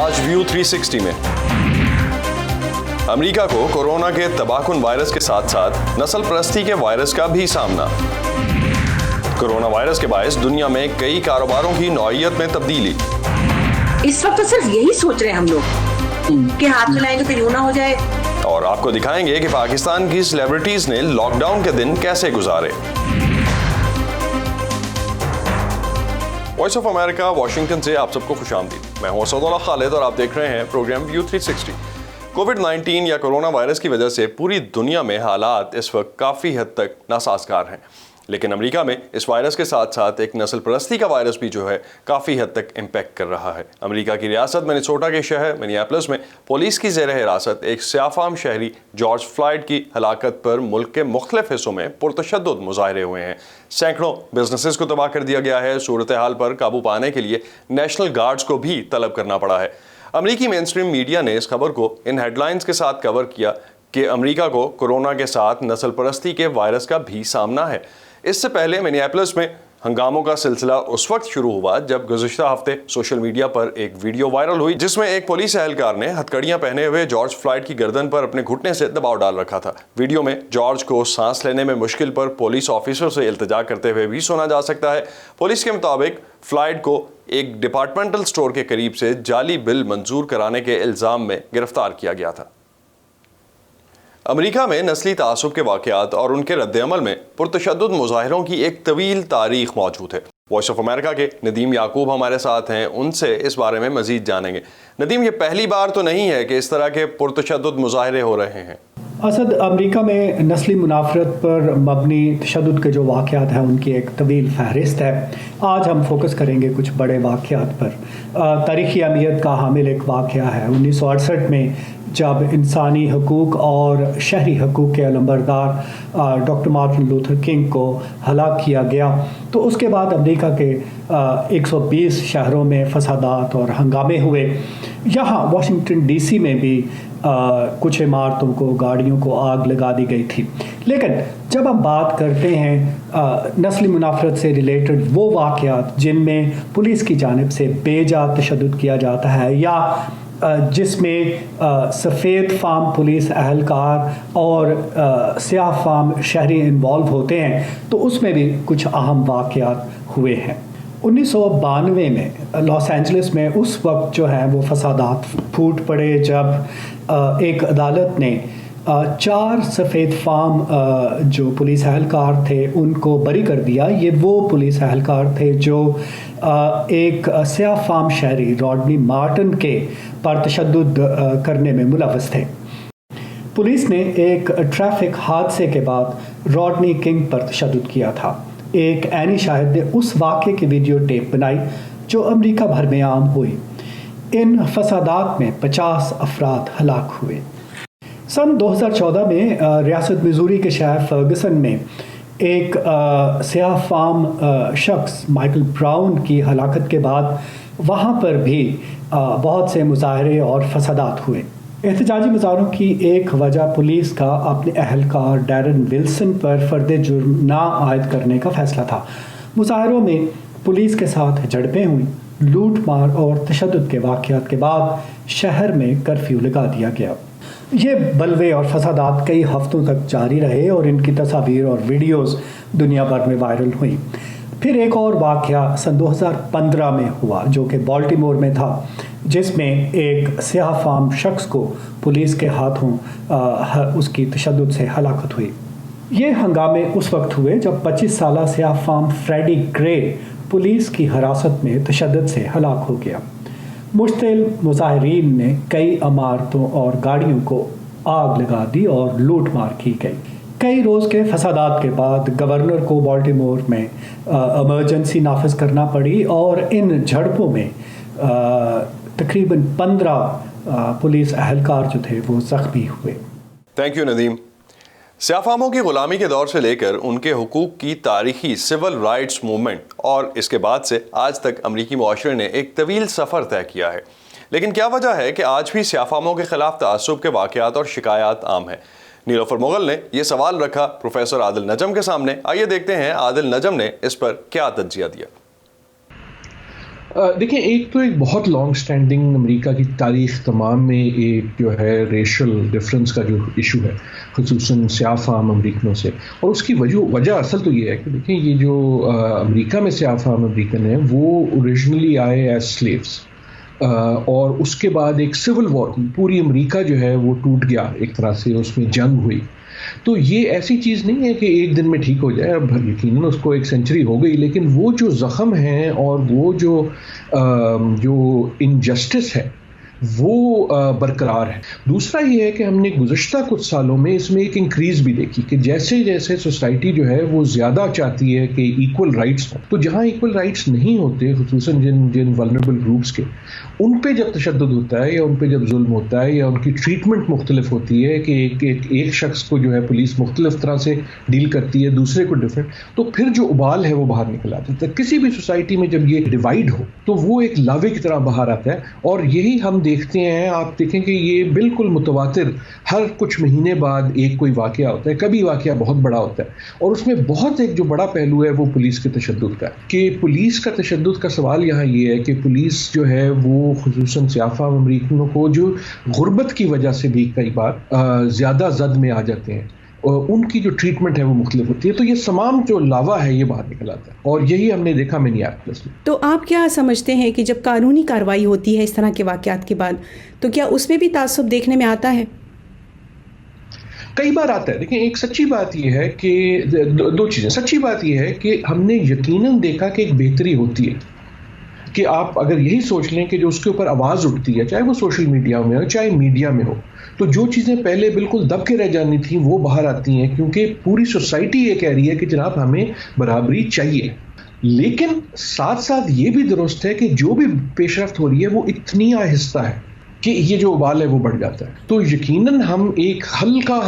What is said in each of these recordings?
آج ویو 360 میں امریکہ کو کورونا کے تباہکن وائرس کے ساتھ ساتھ نسل پرستی کے وائرس کا بھی سامنا۔ کورونا وائرس کے باعث دنیا میں کئی کاروباروں کی نوعیت میں تبدیلی۔ اس وقت تو صرف یہی سوچ رہے ہیں ہم لوگ کہ ہاتھ ملائیں تو پھر یوں نہ ہو جائے۔ اور آپ کو دکھائیں گے کہ پاکستان کی سیلیبریٹیز نے لاک ڈاؤن کے دن کیسے گزارے۔ وائس آف امریکہ واشنگٹن سے آپ سب کو خوش آمدید۔ میں ہوں اسد اللہ خالد اور آپ دیکھ رہے ہیں پروگرام ویو 360۔ کووڈ-19 یا کرونا وائرس کی وجہ سے پوری دنیا میں حالات اس وقت کافی حد تک ناسازگار ہیں، لیکن امریکہ میں اس وائرس کے ساتھ ساتھ ایک نسل پرستی کا وائرس بھی جو ہے کافی حد تک امپیکٹ کر رہا ہے۔ امریکہ کی ریاست منیسوٹا کے شہر منیاپولس میں پولیس کی زیر حراست ایک سیاہ فام شہری جارج فلائیڈ کی ہلاکت پر ملک کے مختلف حصوں میں پرتشدد مظاہرے ہوئے ہیں۔ سینکڑوں بزنسز کو تباہ کر دیا گیا ہے۔ صورتحال پر قابو پانے کے لیے نیشنل گارڈز کو بھی طلب کرنا پڑا ہے۔ امریکی مین اسٹریم میڈیا نے اس خبر کو ان ہیڈ لائنز کے ساتھ کور کیا کہ امریکہ کو کورونا کے ساتھ نسل پرستی کے وائرس کا بھی سامنا ہے۔ اس سے پہلے منیاپولس میں ہنگاموں کا سلسلہ اس وقت شروع ہوا جب گزشتہ ہفتے سوشل میڈیا پر ایک ویڈیو وائرل ہوئی جس میں ایک پولیس اہلکار نے ہتھکڑیاں پہنے ہوئے جارج فلائیڈ کی گردن پر اپنے گھٹنے سے دباؤ ڈال رکھا تھا۔ ویڈیو میں جارج کو سانس لینے میں مشکل پر پولیس آفیسر سے التجا کرتے ہوئے بھی سنا جا سکتا ہے۔ پولیس کے مطابق فلائیڈ کو ایک ڈپارٹمنٹل سٹور کے قریب سے جعلی بل منظور کرانے کے الزام میں گرفتار کیا گیا تھا۔ امریکہ میں نسلی تعصب کے واقعات اور ان کے رد عمل میں پرتشدد مظاہروں کی ایک طویل تاریخ موجود ہے۔ وائس آف امریکہ کے ندیم یعقوب ہمارے ساتھ ہیں، ان سے اس بارے میں مزید جانیں گے۔ ندیم، یہ پہلی بار تو نہیں ہے کہ اس طرح کے پرتشدد مظاہرے ہو رہے ہیں؟ اسد، امریکہ میں نسلی منافرت پر مبنی تشدد کے جو واقعات ہیں ان کی ایک طویل فہرست ہے۔ آج ہم فوکس کریں گے کچھ بڑے واقعات پر۔ تاریخی اہمیت کا حامل ایک واقعہ ہے 1968 میں جب انسانی حقوق اور شہری حقوق کے علمبردار ڈاکٹر مارٹن لوتھر کنگ کو ہلاک کیا گیا۔ تو اس کے بعد امریکہ کے 120 شہروں میں فسادات اور ہنگامے ہوئے۔ یہاں واشنگٹن ڈی سی میں بھی کچھ عمارتوں کو، گاڑیوں کو آگ لگا دی گئی تھی۔ لیکن جب ہم بات کرتے ہیں نسلی منافرت سے ریلیٹڈ وہ واقعات جن میں پولیس کی جانب سے بے جا تشدد کیا جاتا ہے یا جس میں سفید فام پولیس اہلکار اور سیاہ فام شہری انوالو ہوتے ہیں، تو اس میں بھی کچھ اہم واقعات ہوئے ہیں۔ 1992 میں لاس اینجلس میں اس وقت جو ہے وہ فسادات پھوٹ پڑے جب ایک عدالت نے 4 سفید فام جو پولیس اہلکار تھے ان کو بری کر دیا۔ یہ وہ پولیس اہلکار تھے جو ایک سیاہ فام شہری راڈنی مارٹن کے پر تشدد کرنے میں ملوث تھے۔ پولیس نے ایک ٹریفک حادثے کے بعد راڈنی کنگ پر تشدد کیا تھا۔ ایک عینی شاہد نے اس واقعے کی ویڈیو ٹیپ بنائی جو امریکہ بھر میں عام ہوئی۔ ان فسادات میں 50 افراد ہلاک ہوئے۔ سن 2014 میں ریاست میزوری کے شہر فرگسن میں ایک سیاہ فام شخص مائیکل براؤن کی ہلاکت کے بعد وہاں پر بھی بہت سے مظاہرے اور فسادات ہوئے۔ احتجاجی مظاہروں کی ایک وجہ پولیس کا اپنے اہلکار ڈیرن ولسن پر فرد جرم نہ عائد کرنے کا فیصلہ تھا۔ مظاہروں میں پولیس کے ساتھ جھڑپیں ہوئیں۔ لوٹ مار اور تشدد کے واقعات کے بعد شہر میں کرفیو لگا دیا گیا۔ یہ بلوے اور فسادات کئی ہفتوں تک جاری رہے اور ان کی تصاویر اور ویڈیوز دنیا بھر میں وائرل ہوئیں۔ پھر ایک اور واقعہ سن 2015 میں ہوا جو کہ بالٹیمور میں تھا، جس میں ایک سیاہ فام شخص کو پولیس کے ہاتھوں اس کی تشدد سے ہلاکت ہوئی۔ یہ ہنگامے اس وقت ہوئے جب 25 سالہ سیاہ فام فریڈی گرے پولیس کی حراست میں تشدد سے ہلاک ہو گیا۔ مشتعل مظاہرین نے کئی عمارتوں اور گاڑیوں کو آگ لگا دی اور لوٹ مار کی گئی۔ کئی روز کے فسادات کے بعد گورنر کو بالٹیمور میں ایمرجنسی نافذ کرنا پڑی اور ان جھڑپوں میں تقریباً 15 پولیس اہلکار جو تھے وہ زخمی ہوئے۔ Thank you Nadeem. سیاہ فاموں کی غلامی کے دور سے لے کر ان کے حقوق کی تاریخی سول رائٹس موومنٹ اور اس کے بعد سے آج تک امریکی معاشرے نے ایک طویل سفر طے کیا ہے، لیکن کیا وجہ ہے کہ آج بھی سیاہ فاموں کے خلاف تعصب کے واقعات اور شکایات عام ہیں؟ نیلوفر مغل نے یہ سوال رکھا پروفیسر عادل نجم کے سامنے۔ آئیے دیکھتے ہیں عادل نجم نے اس پر کیا تجزیہ دیا۔ دیکھیں، ایک تو ایک بہت لانگ سٹینڈنگ امریکہ کی تاریخ تمام میں ایک جو ہے ریشل ڈفرینس کا جو ایشو ہے، خصوصاً سیاہ فام امریکنوں سے، اور اس کی وجہ اصل تو یہ ہے کہ دیکھیں یہ جو امریکہ میں سیاہ فام امریکن ہیں وہ اوریجنلی آئے ایز سلیوز، اور اس کے بعد ایک سول وار ہوئی، پوری امریکہ جو ہے وہ ٹوٹ گیا ایک طرح سے، اس میں جنگ ہوئی. تو یہ ایسی چیز نہیں ہے کہ ایک دن میں ٹھیک ہو جائے، اب یقیناً اس کو ایک سینچری ہو گئی، لیکن وہ جو زخم ہیں اور وہ جو انجسٹس ہے وہ برقرار ہے. دوسرا یہ ہے کہ ہم نے گزشتہ کچھ سالوں میں اس میں ایک انکریز بھی دیکھی کہ جیسے جیسے سوسائٹی جو ہے وہ زیادہ چاہتی ہے کہ ایکول رائٹس ہوں، تو جہاں ایکول رائٹس نہیں ہوتے، خصوصاً جن ولنریبل گروپس کے، ان پہ جب تشدد ہوتا ہے یا ان پہ جب ظلم ہوتا ہے یا ان کی ٹریٹمنٹ مختلف ہوتی ہے کہ ایک شخص کو جو ہے پولیس مختلف طرح سے ڈیل کرتی ہے، دوسرے کو ڈفرینٹ، تو پھر جو ابال ہے وہ باہر نکل آتا ہے. کسی بھی سوسائٹی میں جب یہ ڈیوائڈ ہو تو وہ ایک لاوے کی طرح باہر آتا ہے، اور یہی ہم دیکھتے ہیں. آپ دیکھیں کہ یہ بالکل متواتر ہر کچھ مہینے بعد ایک کوئی واقعہ ہوتا ہے، کبھی واقعہ بہت بڑا ہوتا ہے، اور اس میں بہت ایک جو بڑا پہلو ہے وہ پولیس کے تشدد کا ہے. کہ پولیس کا تشدد کا سوال یہاں یہ ہے کہ پولیس جو ہے وہ خصوصاً سیاہ فام امریکنوں کو جو غربت کی وجہ سے بھی کئی بار زیادہ زد میں آ جاتے ہیں، اور ان کی جو ٹریٹمنٹ ہے وہ مختلف ہوتی ہے. تو یہ تمام جو لاوا ہے یہ باہر نکل آتا ہے، اور یہی ہم نے دیکھا منیاپولس میں. تو آپ کیا سمجھتے ہیں کہ جب قانونی کارروائی ہوتی ہے اس طرح کے واقعات کے بعد، تو کیا اس میں بھی تعصب دیکھنے میں آتا ہے؟ کئی بار آتا ہے. دیکھیں، ایک سچی بات یہ ہے کہ دو چیزیں. سچی بات یہ ہے کہ ہم نے یقیناً دیکھا کہ ایک بہتری ہوتی ہے، کہ آپ اگر یہی سوچ لیں کہ جو اس کے اوپر آواز اٹھتی ہے، چاہے وہ سوشل میڈیا میں ہو چاہے میڈیا میں ہو، تو جو چیزیں پہلے بالکل دب کے رہ جانی تھیں وہ باہر آتی ہیں، کیونکہ پوری سوسائٹی یہ کہہ رہی ہے کہ جناب ہمیں برابری چاہیے. لیکن ساتھ ساتھ یہ بھی درست ہے کہ جو بھی پیش رفت ہو رہی ہے وہ اتنی آہستہ ہے کہ یہ جو ابال ہے وہ بڑھ جاتا ہے. تو یقیناً ہم ایک ہلکا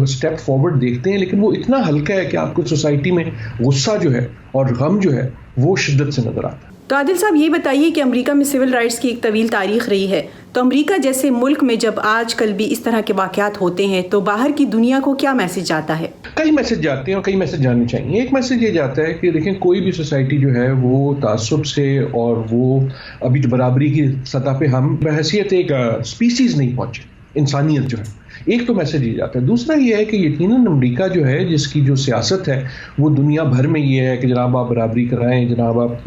سٹیپ فارورڈ دیکھتے ہیں، لیکن وہ اتنا ہلکا ہے کہ آپ کو سوسائٹی میں غصہ جو ہے اور غم جو ہے وہ شدت سے نظر آتا ہے. تو عادل صاحب یہ بتائیے کہ امریکہ میں سول رائٹس کی ایک طویل تاریخ رہی ہے، تو امریکہ جیسے ملک میں جب آج کل بھی اس طرح کے واقعات ہوتے ہیں تو باہر کی دنیا کو کیا میسج جاتا ہے؟ کئی میسج جاتے ہیں اور کئی میسج جانے چاہیے. ایک میسج یہ جاتا ہے کہ دیکھیں، کوئی بھی سوسائٹی جو ہے وہ تعصب سے اور وہ ابھی برابری کی سطح پہ ہم بحیثیت ایک اسپیسیز نہیں پہنچے، انسانیت جو ہے. ایک تو میسج یہ جاتا ہے. دوسرا یہ ہے کہ یقیناً امریکہ جو ہے جس کی جو سیاست ہے وہ دنیا بھر میں یہ ہے کہ جناب آپ برابری کرائیں، جناب آپ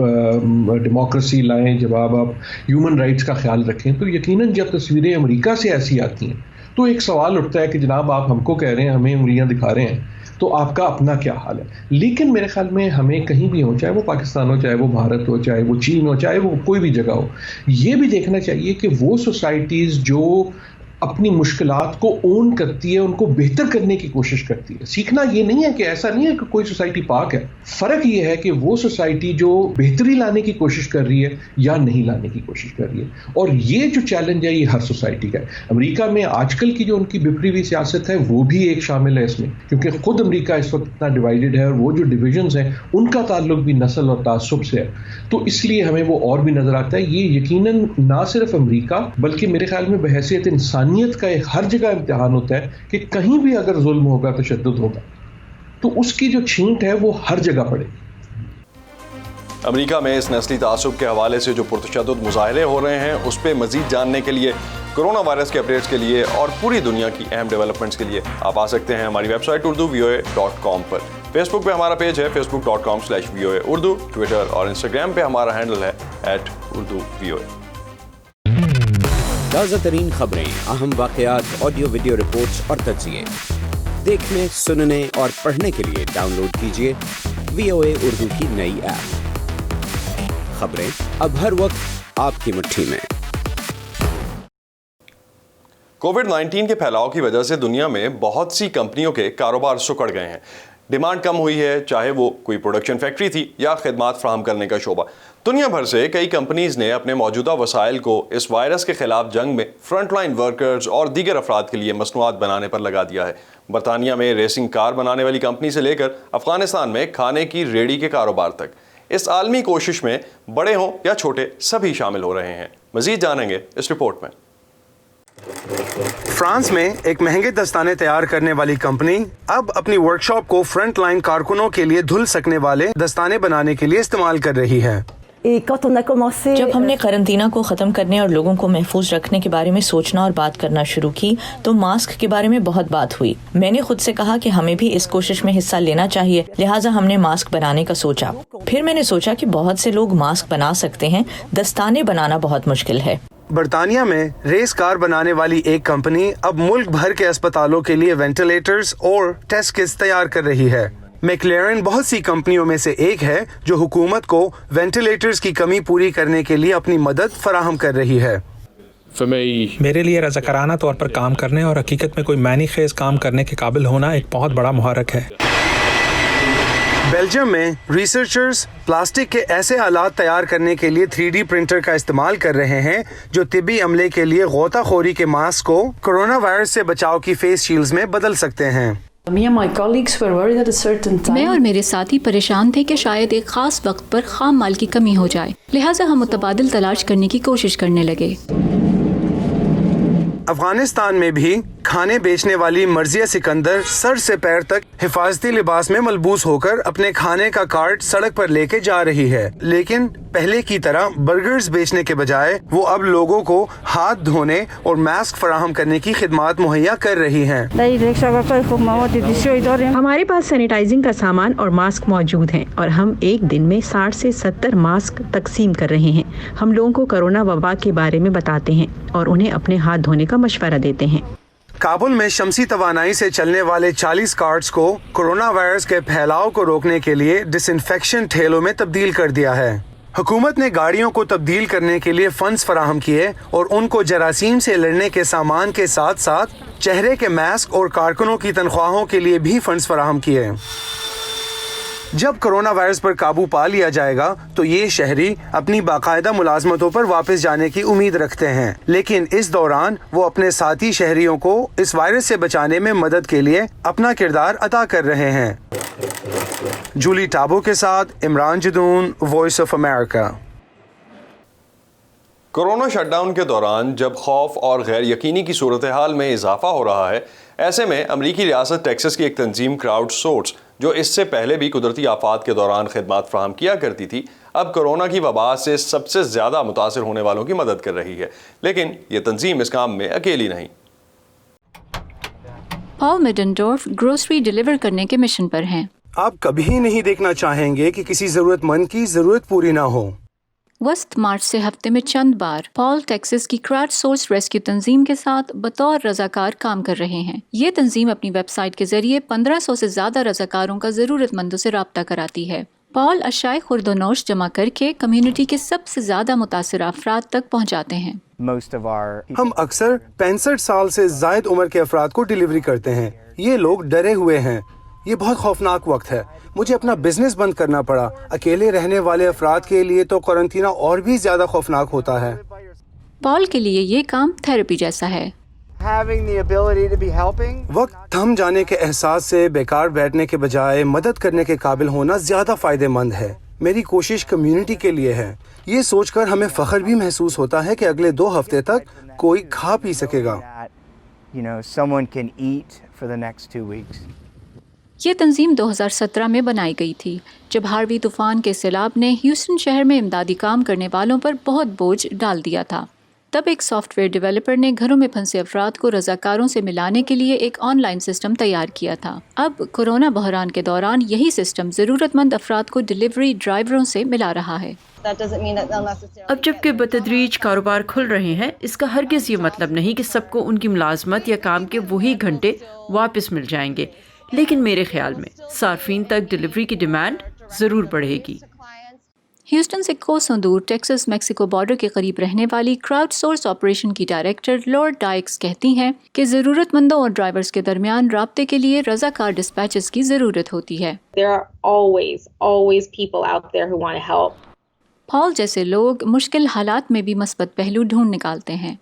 ڈیموکریسی لائیں، جناب آپ ہیومن رائٹس کا خیال رکھیں. تو یقیناً جب تصویریں امریکہ سے ایسی آتی ہیں تو ایک سوال اٹھتا ہے کہ جناب آپ ہم کو کہہ رہے ہیں، ہمیں انگلیاں دکھا رہے ہیں، تو آپ کا اپنا کیا حال ہے. لیکن میرے خیال میں ہمیں کہیں بھی ہو، چاہے وہ پاکستان ہو، چاہے وہ بھارت ہو، چاہے وہ چین ہو، چاہے وہ کوئی بھی جگہ ہو، یہ بھی دیکھنا چاہیے کہ وہ سوسائٹیز جو اپنی مشکلات کو اون کرتی ہے، ان کو بہتر کرنے کی کوشش کرتی ہے. سیکھنا یہ نہیں ہے کہ ایسا نہیں ہے کہ کوئی سوسائٹی پاک ہے. فرق یہ ہے کہ وہ سوسائٹی جو بہتری لانے کی کوشش کر رہی ہے یا نہیں لانے کی کوشش کر رہی ہے. اور یہ جو چیلنج ہے یہ ہر سوسائٹی کا ہے. امریکہ میں آج کل کی جو ان کی بکھری ہوئی سیاست ہے وہ بھی ایک شامل ہے اس میں، کیونکہ خود امریکہ اس وقت اتنا ڈیوائیڈڈ ہے، اور وہ جو ڈویژنز ہیں ان کا تعلق بھی نسل اور تعصب سے ہے. تو اس لیے ہمیں وہ اور بھی نظر آتا ہے. یہ یقیناً نہ صرف امریکہ بلکہ میرے خیال میں بحیثیت انسانیت کا ایک ہر جگہ امتحان ہوتا ہے کہ کہیں بھی اگر ظلم ہوگا، تشدد ہوگا، تو اس کی جو چھینٹ ہے وہ ہر جگہ پڑے. امریکہ میں اس نسلی تعصب کے حوالے سے جو پرتشدد مظاہرے ہو رہے ہیں اس پہ مزید جاننے کے لیے، کرونا وائرس کے اپڈیٹس کے لیے اور پوری دنیا کی اہم ڈیولپمنٹس کے لیے آپ آ سکتے ہیں ہماری ویب سائٹ urduvoa.com پر. فیس بک پہ ہمارا پیج ہے facebook.com/VOA اردو. ٹویٹر اور انسٹاگرام پہ ہمارا ہینڈل ہے @urduvoa. تازہ ترین خبریں، اہم واقعات، آڈیو ویڈیو رپورٹس اور تجزیے دیکھنے، سننے اور پڑھنے کے لیے ڈاؤن لوڈ کیجیے VOA اردو کی نئی ایپ. خبریں اب ہر وقت آپ کی مٹھی میں. کووڈ-19 کے پھیلاؤ کی وجہ سے دنیا میں بہت سی کمپنیوں کے کاروبار سکڑ گئے ہیں. ڈیمانڈ کم ہوئی ہے، چاہے وہ کوئی پروڈکشن فیکٹری تھی یا خدمات فراہم کرنے کا شعبہ. دنیا بھر سے کئی کمپنیز نے اپنے موجودہ وسائل کو اس وائرس کے خلاف جنگ میں فرنٹ لائن ورکرز اور دیگر افراد کے لیے مصنوعات بنانے پر لگا دیا ہے. برطانیہ میں ریسنگ کار بنانے والی کمپنی سے لے کر افغانستان میں کھانے کی ریڑھی کے کاروبار تک، اس عالمی کوشش میں بڑے ہوں یا چھوٹے سبھی شامل ہو رہے ہیں. مزید جانیں گے اس رپورٹ میں. فرانس میں ایک مہنگے دستانے تیار کرنے والی کمپنی اب اپنی ورک شاپ کو فرنٹ لائن کارکنوں کے لیے دھل سکنے والے دستانے بنانے کے لیے استعمال کر رہی ہے. जब हमने करंतना को ख़त्म करने और लोगों को महफूज रखने के बारे में सोचना और बात करना शुरू की तो मास्क के बारे में बहुत बात हुई। मैंने खुद से कहा कि हमें भी इस कोशिश में हिस्सा लेना चाहिए, लिहाजा हमने मास्क बनाने का सोचा। फिर मैंने सोचा कि बहुत से लोग मास्क बना सकते हैं, दस्ताने बनाना बहुत मुश्किल है। बर्तानिया में रेस कार बनाने वाली एक कंपनी अब मुल्क भर के अस्पतालों के लिए वेंटिलेटर्स और टेस्ट किट्स तैयार कर रही है। मैक्लेरन बहुत सी कंपनियों में से एक है जो हुकूमत को वेंटिलेटर्स की कमी पूरी करने के लिए अपनी मदद फराहम कर रही है। मेरे लिए रज़ाकाराना तौर पर काम करने और हकीकत में कोई मानी खेज काम करने के काबिल होना एक बहुत बड़ा मुहारक है। बेल्जियम में रिसर्चर्स प्लास्टिक के ऐसे आलात तैयार करने के लिए 3D प्रिंटर का इस्तेमाल कर रहे हैं जो तिब्बी अमले के लिए गोताखोरी के मास्क को कोरोना वायरस से बचाव की फेस शील्ड्स में बदल सकते हैं। मैं और मेरे साथी परेशान थे कि शायद एक खास वक्त पर खाम माल की कमी हो जाए, लिहाजा हम मुतबादिल तलाश करने की कोशिश करने लगे। अफगानिस्तान में भी खाने बेचने वाली मर्जिया सिकंदर सर से पैर तक हिफाजती लिबास में मलबूस होकर अपने खाने का कार्ट सड़क पर लेके जा रही है, लेकिन पहले की तरह बर्गर्स बेचने के बजाय वो अब लोगों को हाथ धोने और मास्क फराहम करने की खिदमत मुहैया कर रही हैं। हमारे पास सैनिटाइजिंग का सामान और मास्क मौजूद हैं और हम एक दिन में 60 से 70 मास्क तकसीम कर रहे हैं। हम लोगों को कोरोना वबा के बारे में बताते हैं और उन्हें अपने हाथ धोने का मशवरा देते हैं। काबुल में शमसी तवानाई से चलने वाले 40 कार्ट्स को कोरोना वायरस के फैलाव को रोकने के लिए डिसइंफेक्शन ठेलों में तब्दील कर दिया है। हुकूमत ने गाड़ियों को तब्दील करने के लिए फंड्स फराहम किए और उनको जरासीम से लड़ने के सामान के साथ साथ चेहरे के मास्क और कारकुनों की तनख्वाहों के लिए भी फंड्स फराहम किए। जब कोरोना वायरस पर काबू पा लिया जाएगा तो ये शहरी अपनी बाकायदा मुलाजमतों पर वापस जाने की उम्मीद रखते हैं, लेकिन इस दौरान वो अपने साथी शहरियों को इस वायरस से बचाने में मदद के लिए अपना किरदार अदा कर रहे हैं। जूली टाबो के साथ Imran Jadoon, voice of America. Corona shutdown के दौरान जब खौफ और गैर यकीनी की सूरत हाल में इजाफा हो रहा है, ऐसे में अमरीकी रियासत टेक्सास की एक तंजीम क्राउड सोर्स जो इससे पहले भी कुदरती आफात के दौरान खिदमत फराहम किया करती थी, अब कोरोना की वबा से सबसे ज़्यादा मुतासिर होने वालों की मदद कर रही है। लेकिन ये तंजीम इस काम में अकेली नहीं। पॉल मिडनडोर्फ ग्रोसरी डिलीवर करने के मिशन पर हैं। आप कभी नहीं देखना चाहेंगे कि किसी जरूरतमंद की जरूरत पूरी ना हो। वस्त मार्च से हफ्ते में चंद बार पॉल टेक्सास की क्राउड सोर्स रेस्क्यू तंजीम के साथ बतौर रजाकार काम कर रहे हैं। ये तंजीम अपनी वेबसाइट के जरिए 1500 से ज्यादा रजाकारों का जरूरतमंदों से राब्ता कराती है। पॉल अशाए खुर्दोनोश जमा करके कम्युनिटी के सबसे ज्यादा मुतासिर अफराद तक पहुँचाते हैं। हम अक्सर 65 साल से जायद उम्र के अफराद को डिलीवरी करते हैं। ये लोग डरे हुए हैं। ये बहुत खौफनाक वक्त है। मुझे अपना बिजनेस बंद करना पड़ा। अकेले रहने वाले अफराद के लिए तो क्वारंटीना और भी ज्यादा खौफनाक होता है। पॉल के लिए ये काम थेरेपी जैसा है। वक्त थम जाने के एहसास से बेकार बैठने के बजाय मदद करने के काबिल होना ज्यादा फायदेमंद है। मेरी कोशिश कम्युनिटी के लिए है। ये सोचकर हमें फख्र भी महसूस होता है कि अगले 2 हफ्ते तक कोई खा पी सकेगा। ये तंजीम 2017 में बनाई गई थी जब हार्वी तूफान के सैलाब ने ह्यूस्टन शहर में इमदादी काम करने वालों पर बहुत बोझ डाल दिया था। तब एक सॉफ्टवेयर डेवलपर ने घरों में फंसे अफराद को रजाकारों से मिलाने के लिए एक ऑनलाइन सिस्टम तैयार किया था। अब कोरोना बहरान के दौरान यही सिस्टम ज़रूरतमंद अफराद को डिलीवरी ड्राइवरों से मिला रहा है। अब जबकि बतदरीज कारोबार खुल रहे हैं, इसका हरगिज़ ये मतलब नहीं कि सबको उनकी मुलाजमत या काम के वही घंटे वापस मिल जाएंगे, लेकिन मेरे ख्याल में सार्फिन तक डिलीवरी की डिमांड ज़रूर बढ़ेगी। ह्यूस्टन से कोसों दूर टेक्सास मेक्सिको बॉर्डर के करीब रहने वाली क्राउड सोर्स ऑपरेशन की डायरेक्टर लॉर्ड डाइक्स कहती हैं कि ज़रूरतमंदों और ड्राइवर्स के दरमियान राब्ते के लिए रज़ाकार डिस्पैचेस की ज़रूरत होती है। पॉल जैसे लोग मुश्किल हालात में भी मस्बत पहलू ढूंढ निकालते हैं।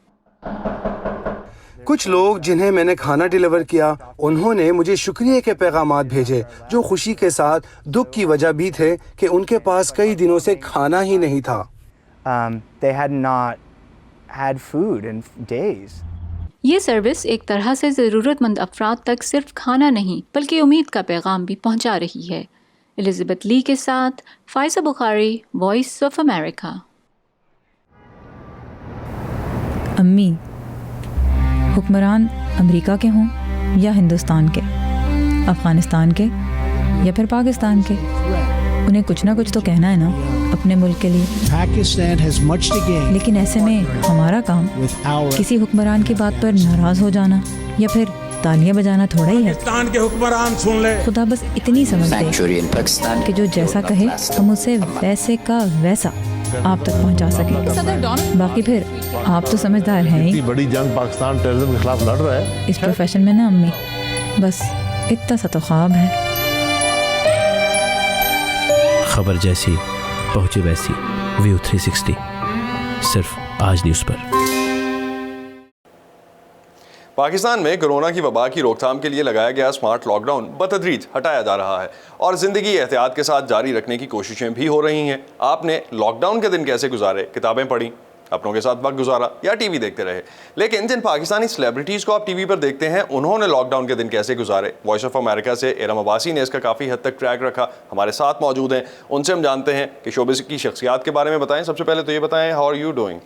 कुछ लोग जिन्हें मैंने खाना डिलीवर किया, उन्होंने मुझे शुक्रिया के पैगामात भेजे जो खुशी के साथ दुख की वजह भी थे कि उनके पास कई दिनों से खाना ही नहीं था। ये सर्विस एक तरह से ज़रूरतमंद अफराद तक सिर्फ खाना नहीं बल्कि उम्मीद का पैगाम भी पहुंचा रही है। एलिजाबेथ ली के साथ Pfizer Bukhari, voice of America. अम्मी, हुक्मरान अमेरिका के हों या हिंदुस्तान के, अफ़गानिस्तान के या फिर पाकिस्तान के, उन्हें कुछ ना कुछ तो कहना है ना अपने मुल्क के लिए। लेकिन ऐसे में हमारा काम किसी हुक्मरान की बात पर नाराज़ हो जाना या फिर तालियां बजाना थोड़ा ही है। पाकिस्तान के हुक्मरान सुन ले। खुदा बस इतनी समझ दे कि जो जैसा कहे हम उसे वैसे का वैसा आप तक पहुंचा सके। बाकी फिर आप तो समझदार हैं ही। बड़ी जंग पाकिस्तान टेररिज्म के खिलाफ लड़ रहा है। इस प्रोफेशन में ना अम्मी, बस इतना सा तो ख्वाब है। खबर जैसी पहुंचे वैसी, व्यू 360 सिर्फ आज न्यूज़ पर। पाकिस्तान में कोरोना की वबा की रोकथाम के लिए लगाया गया स्मार्ट लॉकडाउन बतदरीज हटाया जा रहा है और ज़िंदगी एहतियात के साथ जारी रखने की कोशिशें भी हो रही हैं। आपने लॉकडाउन के दिन कैसे गुजारे? किताबें पढ़ी, अपनों के साथ वक्त गुजारा या टीवी देखते रहे? लेकिन जिन पाकिस्तानी सेलिब्रिटीज़ को आप टीवी पर देखते हैं, उन्होंने लॉकडाउन के दिन कैसे गुजारे? वॉइस ऑफ अमेरिका से इरम अब्बासी ने इसका काफ़ी हद तक ट्रैक रखा। हमारे साथ मौजूद हैं, उनसे हम जानते हैं कि शोबिज़ की शख्सियात के बारे में बताएं। सबसे पहले तो ये बताएं, how are you doing?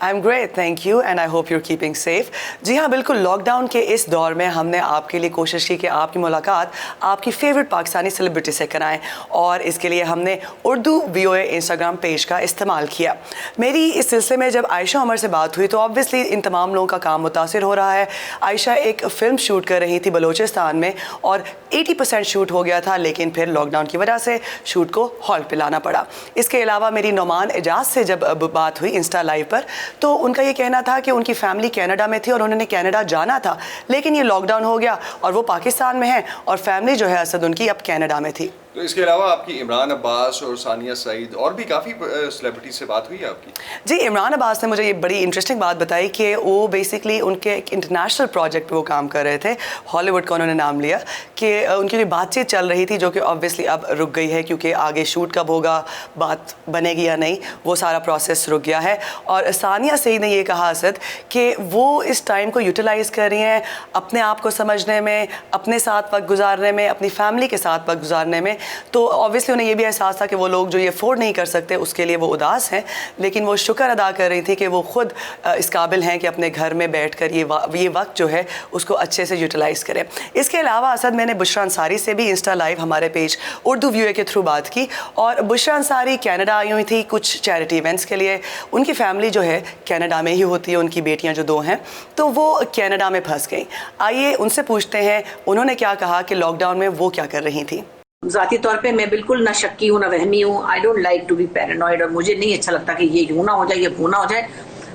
I am great, thank you, and I hope you are keeping safe. जी हाँ, बिल्कुल, लॉकडाउन के इस दौर में हमने आपके लिए कोशिश की कि आपकी मुलाकात आपकी फेवरेट पाकिस्तानी सेलिब्रिटी से कराएं, और इसके लिए हमने उर्दू VOA इंस्टाग्राम पेज का इस्तेमाल किया। मेरी इस सिलसिले में जब आयशा उमर से बात हुई तो ऑब्वियसली इन तमाम लोगों का काम मुतासिर हो रहा है। आयशा एक फ़िल्म शूट कर रही थी बलूचिस्तान में और 80% शूट हो गया था, लेकिन फिर लॉकडाउन की वजह से शूट को हॉल्ट पे लाना पड़ा। इसके अलावा मेरी नोमान एजाज से जब बात हुई इंस्टा लाइव पर, तो उनका ये कहना था कि उनकी फैमिली कनाडा में थी और उन्होंने कनाडा जाना था, लेकिन ये लॉकडाउन हो गया और वो पाकिस्तान में है और फैमिली जो है असद उनकी अब कनाडा में थी। तो इसके अलावा आपकी इमरान अब्बास और सानिया सईद और भी काफ़ी सेलिब्रिटी से बात हुई है आपकी? जी, इमरान अब्बास ने मुझे ये बड़ी इंटरेस्टिंग बात बताई कि वो बेसिकली उनके एक इंटरनेशनल प्रोजेक्ट पे वो काम कर रहे थे, हॉलीवुड का उन्होंने नाम लिया, कि उनकी कोई बातचीत चल रही थी जो कि ऑब्वियसली अब रुक गई है क्योंकि आगे शूट कब होगा, बात बनेगी या नहीं, वो सारा प्रोसेस रुक गया है। और सानिया सईद ने ये कहा असद कि वो इस टाइम को यूटिलाइज़ कर रही हैं अपने आप को समझने में, अपने साथ वक्त गुजारने में, अपनी फैमिली के साथ वक्त गुजारने में। तो ऑब्वियसली उन्हें ये भी एहसास था कि वो लोग जो ये अफोर्ड नहीं कर सकते उसके लिए वो उदास हैं, लेकिन वो शुक्र अदा कर रही थी कि वो खुद इस काबिल हैं कि अपने घर में बैठकर ये वक्त जो है उसको अच्छे से यूटिलाइज़ करें। इसके अलावा असद, मैंने बुशरा अंसारी से भी इंस्टा लाइव हमारे पेज उर्दू VOA के थ्रू बात की, और बुशरा अंसारी कनाडा आई हुई थी कुछ चैरिटी इवेंट्स के लिए। उनकी फैमिली जो है कनाडा में ही होती है, उनकी बेटियाँ जो 2 हैं, तो वो कनाडा में फंस गई। आइए उनसे पूछते हैं उन्होंने क्या कहा कि लॉकडाउन में वो क्या कर रही थी। ज़ाती तौर पे मैं बिल्कुल ना शक्की हूँ ना वहमी हूँ। I don't like to be paranoid, और मुझे नहीं अच्छा लगता कि ये यूं ना हो जाए, ये वो ना हो जाए।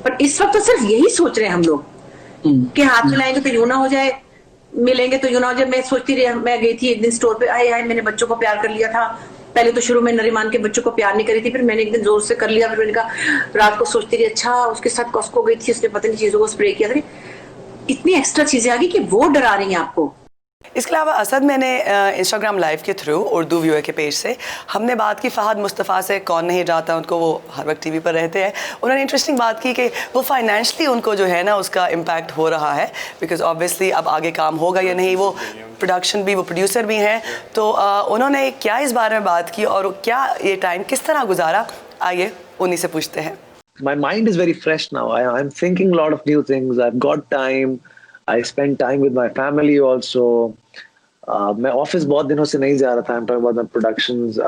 पर इस वक्त तो सिर्फ यही सोच रहे हैं हम लोग कि हाथ मिलाएंगे तो यूं ना हो जाए, मिलेंगे तो यूं ना हो जाए। मैं सोचती रही, मैं गई थी एक दिन स्टोर पे, आए मैंने बच्चों को प्यार कर लिया था। पहले तो शुरू में नरीमान के बच्चों को प्यार नहीं करी थी, फिर मैंने एक दिन जोर से कर लिया। फिर मैंने कहा, रात को सोचती रही, अच्छा उसके साथ कॉस्को गई थी, उसने पता नहीं चीजों को स्प्रे किया था। इतनी एक्स्ट्रा चीजें आ गई कि वो डरा रही हैं आपको। इसके अलावा असद, मैंने इंस्टाग्राम लाइव के थ्रू उर्दू VOA के पेज से हमने बात की फ़हद मुस्तफ़ा से। कौन नहीं जानता उनको, वो हर वक्त टीवी पर रहते हैं। उन्होंने इंटरेस्टिंग बात की कि वो फाइनेंशली उनको जो है ना उसका इम्पैक्ट हो रहा है, बिकॉज ऑब्वियसली अब आगे काम होगा या नहीं। वो प्रोडक्शन भी, वो प्रोड्यूसर भी हैं, तो उन्होंने क्या इस बारे में बात की और क्या ये टाइम किस तरह गुजारा, आइए उन्हीं से पूछते हैं। My mind is very fresh now. I'm thinking a lot of new things. I've got time. I spend time with my family also. मैं ऑफिस बहुत दिनों से नहीं जा रहा था. I'm talking about the productions.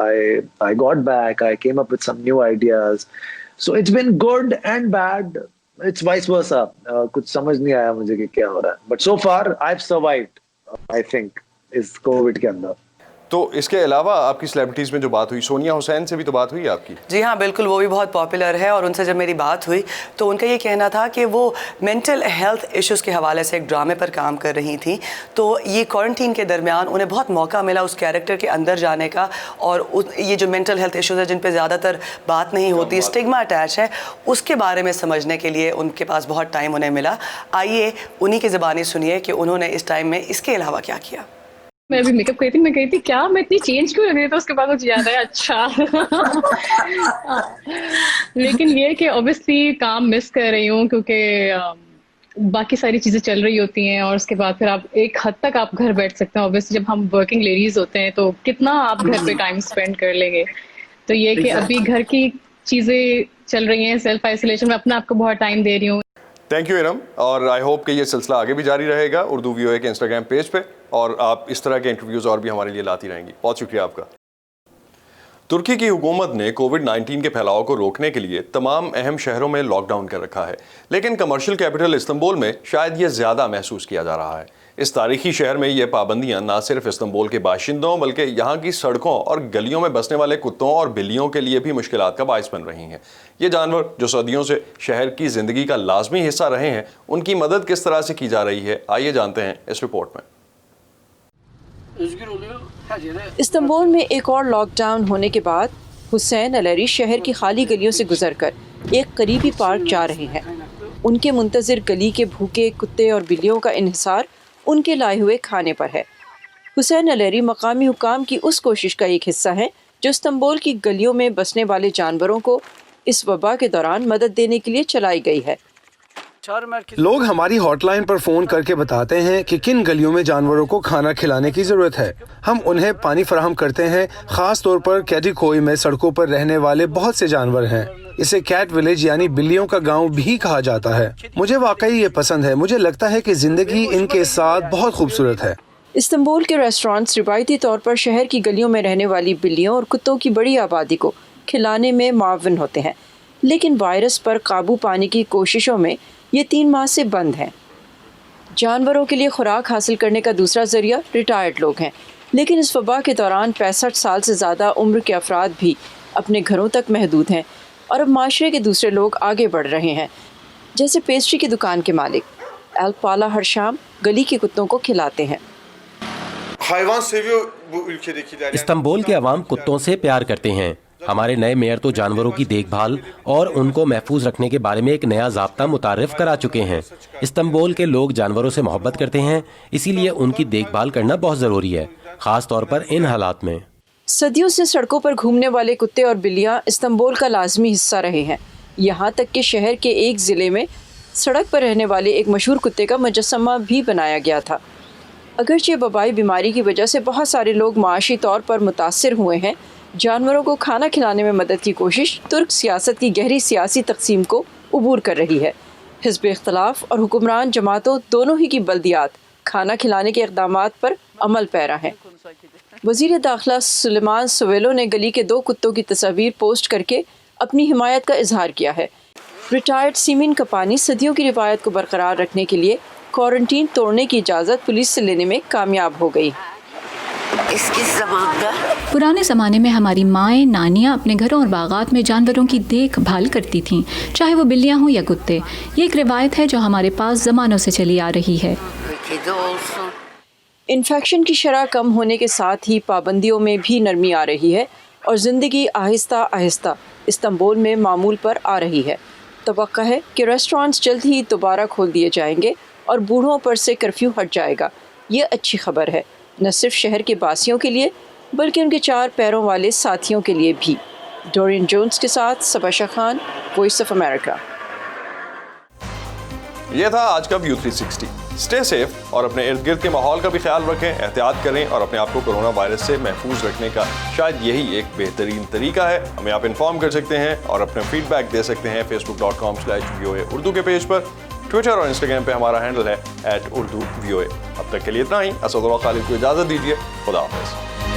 I got back. I came up with some new ideas. So it's been good and bad. It's vice versa. कुछ समझ नहीं आया मुझे कि क्या हो रहा है. But so far I've survived. I think इस कोविड के अंदर. तो इसके अलावा आपकी सेलिब्रिटीज़ में जो बात हुई, सोनिया हुसैन से भी तो बात हुई आपकी? जी हाँ, बिल्कुल, वो भी बहुत पॉपुलर है। और उनसे जब मेरी बात हुई तो उनका ये कहना था कि वो मेंटल हेल्थ इश्यूज़ के हवाले से एक ड्रामे पर काम कर रही थी। तो ये क्वारंटीन के दरमियान उन्हें बहुत मौका मिला उस कैरेक्टर के अंदर जाने का, और ये जो मेंटल हेल्थ इश्यूज़ है जिन पर ज़्यादातर बात नहीं होती, स्टिग्मा अटैच है, उसके बारे में समझने के लिए उनके पास बहुत टाइम उन्हें मिला। आइए उन्हीं की ज़बानी सुनिए कि उन्होंने इस टाइम में इसके अलावा क्या किया। मैं अभी मेकअप करी थी, मैं कही थी क्या मैं इतनी चेंज क्यों लग रही थी, उसके बाद मुझे याद आया अच्छा लेकिन ये कि ऑब्वियसली काम मिस कर रही हूँ क्योंकि बाकी सारी चीज़ें चल रही होती हैं और उसके बाद फिर आप एक हद तक आप घर बैठ सकते हैं. ऑब्वियसली जब हम वर्किंग लेडीज होते हैं तो कितना आप घर पे टाइम स्पेंड कर लेंगे. तो ये कि अभी घर की चीज़ें चल रही हैं, सेल्फ आइसोलेशन में अपने आप को बहुत टाइम दे रही हूँ. थैंक यू इरम, और आई होप कि ये सिलसिला आगे भी जारी रहेगा उर्दू VOA के इंस्टाग्राम पेज पे, और आप इस तरह के इंटरव्यूज़ और भी हमारे लिए लाती रहेंगी. बहुत शुक्रिया आपका. तुर्की की हुकूमत ने कोविड-19 के फैलाव को रोकने के लिए तमाम अहम शहरों में लॉकडाउन कर रखा है, लेकिन कमर्शियल कैपिटल इस्तांबुल में शायद ये ज़्यादा महसूस किया जा रहा है. इस तारीखी शहर में ये पाबंदियां ना सिर्फ इस्तांबुल के बाशिंदों बल्कि यहाँ की सड़कों और गलियों में बसने वाले कुत्तों और बिल्लियों के लिए भी मुश्किलात का बायस बन रही हैं. ये जानवर जो सदियों से शहर की ज़िंदगी का लाजमी हिस्सा रहे हैं, उनकी मदद किस तरह से की जा रही है, आइए जानते हैं इस रिपोर्ट में. इस्तांबुल में एक और लॉकडाउन होने के बाद हुसैन अलरी शहर की खाली गलियों से गुजरकर एक करीबी पार्क जा रहे हैं. उनके मुंतज़िर गली के भूखे कुत्ते और बिल्लियों का इन्हिसार उनके लाए हुए खाने पर है. हुसैन अलरी मकामी हुकाम की उस कोशिश का एक हिस्सा है जो इस्तांबुल की गलियों में बसने वाले जानवरों को इस वबा के दौरान मदद देने के लिए चलाई गई है. लोग हमारी हॉटलाइन पर फोन करके बताते हैं कि किन गलियों में जानवरों को खाना खिलाने की जरूरत है. हम उन्हें पानी फराहम करते हैं. खास तौर पर कैडिकोई में सड़कों पर रहने वाले बहुत से जानवर हैं. इसे कैट विलेज यानी बिल्लियों का गांव भी कहा जाता है. मुझे वाकई ये पसंद है. मुझे लगता है कि जिंदगी इनके साथ बहुत खूबसूरत है. इस्तांबुल के रेस्टोरेंट्स रिवायती तौर पर शहर की गलियों में रहने वाली बिल्लियों और कुत्तों की बड़ी आबादी को खिलाने में मुआविन होते हैं, लेकिन वायरस पर काबू पाने की कोशिशों में ये 3 माह से बंद हैं. जानवरों के लिए खुराक हासिल करने का दूसरा जरिया रिटायर्ड लोग हैं, लेकिन इस वबा के दौरान 65 साल से ज़्यादा उम्र के अफराद भी अपने घरों तक महदूद हैं और अब माशरे के दूसरे लोग आगे बढ़ रहे हैं, जैसे पेस्ट्री की दुकान के मालिक एल पाला हर शाम गली के कुत्तों को खिलाते हैं. इस्तांबुल के अवाम कुत्तों से प्यार करते हैं. हमारे नए मेयर तो जानवरों की देखभाल और उनको महफूज रखने के बारे में एक नया ज़ाब्ता मुतारिफ करा चुके हैं. इस्तांबुल के लोग जानवरों से मोहब्बत करते हैं, इसीलिए उनकी देखभाल करना बहुत ज़रूरी है, ख़ास तौर पर इन हालात में. सदियों से सड़कों पर घूमने वाले कुत्ते और बिल्लियाँ इस्तांबुल का लाजमी हिस्सा रहे हैं. यहाँ तक कि शहर के एक ज़िले में सड़क पर रहने वाले एक मशहूर कुत्ते का मुजस्समा भी बनाया गया था. अगरचे वबाई बीमारी की वजह से बहुत सारे लोग माशी तौर पर मुतासिर हुए हैं, जानवरों को खाना खिलाने में मदद की कोशिश तुर्क सियासत की गहरी सियासी तकसीम को उबूर कर रही है. हिज़्ब इख्तलाफ और हुक्मरान जमातों दोनों ही की बल्दियात खाना खिलाने के इक़दामात पर अमल पैरा हैं. वज़ीर दाखिला सुलेमान सोवेलो ने गली के 2 कुत्तों की तस्वीर पोस्ट करके अपनी हिमायत का इजहार किया है. रिटायर्ड सीमिन कपानी सदियों की रिवायत को बरकरार रखने के लिए क्वारंटीन तोड़ने की इजाज़त पुलिस से लेने में कामयाब हो गई. पुराने ज़माने में हमारी माएँ नानियाँ अपने घरों और बागात में जानवरों की देखभाल करती थीं, चाहे वो बिल्लियाँ हों या कुत्ते. ये एक रिवायत है जो हमारे पास ज़मानों से चली आ रही है. इन्फेक्शन की शरह कम होने के साथ ही पाबंदियों में भी नरमी आ रही है और ज़िंदगी आहिस्ता आहिस्ता इस्तांबुल में मामूल पर आ रही है. तवक्का है कि रेस्टोरेंट्स जल्द ही दोबारा खोल दिए जाएंगे और बूढ़ों पर से कर्फ्यू हट जाएगा. ये अच्छी खबर है, न सिर्फ शहर के बासियों के लिए बल्कि उनके 4 पैरों वाले साथियों के लिए भी. डोरियन जोन्स के साथ सबा खान, वॉइस ऑफ अमेरिका. ये था आज का व्यू 360. स्टे सेफ और अपने इर्द गिर्द के माहौल का भी ख्याल रखें, एहतियात करें और अपने आप को कोरोना वायरस से महफूज रखने का शायद यही एक बेहतरीन तरीका है. हमें आप इन्फॉर्म कर सकते हैं और अपना फीडबैक दे सकते हैं facebook.com/VOA उर्दू के पेज पर. ट्विटर और इंस्टाग्राम पे हमारा हैंडल है @urduvoa. अब तक के लिए इतना ही. असदुल्लाह खालिद को इजाज़त दीजिए. खुदा हाफ़िज़.